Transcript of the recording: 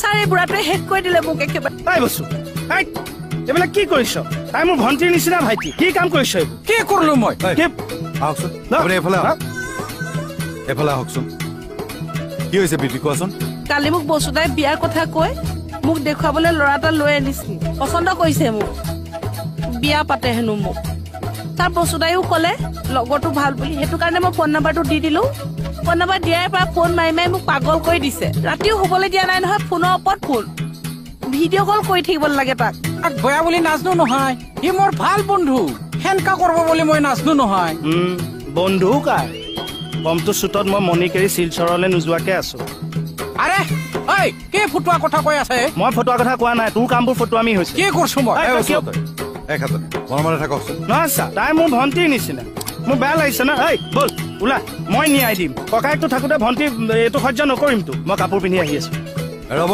চাৰে বুঢ়াটোৱে হেক কৰি দিলে মোক একেবাৰে তাই বসু তাই এইবিলাক কি কৰিছ তাই মোৰ ভণ্টিৰ নিচিনা ভাইটি কি কাম কৰিছ কি কৰিলো মই আহকচোন আপুনি এইফালে এইফালে আহকচোন কি হৈছে বিটি কোৱাচোন কালি মোক বসুদাই বিয়াৰ কথা কৈ মোক দেখুৱাবলৈ ল'ৰা এটা লৈ আনিছিল পচন্দ কৰিছে মোক বিয়া পাতে হেনো মোক তাৰ বসুদাইও ক'লে লগৰটো ভাল বুলি সেইটো কাৰণে মই ফোন নাম্বাৰটো দি দিলো ফোন নাম্বাৰ দিয়াৰ পৰা ফোন মাৰি মাৰি মোক পাগল কৰি দিছে ৰাতিও শুবলৈ দিয়া নাই নহয় ফোনৰ ওপৰত ফোন ভিডিঅ' কল কৰি থাকিব লাগে তাক বেয়া বুলি নাজনো নহয় সি মোৰ ভাল বন্ধু সেনকা কৰিব বুলি মই নাজনো নহয় বন্ধু কাৰ কমটো চুটত মই মণিকেৰি শিলচৰলৈ নোযোৱাকে আছো আৰে ঐ কি ফুটুৱা কথা কৈ আছে মই ফটোৱা কথা কোৱা নাই তোৰ কামবোৰ ফটোৱামি হৈছে কি কৰিছো মই মৰমৰে থাককচোন নহয় চা তাই মোৰ ভণ্টিৰ নিচিনা মোৰ বেয়া লাগিছে না এই ব'ল ওলা মই নিয়াই দিম ককায়েকটো থাকোঁতে ভণ্টি এইটো সহ্য নকৰিমতো মই কাপোৰ পিন্ধি আহি আছো ৰ'ব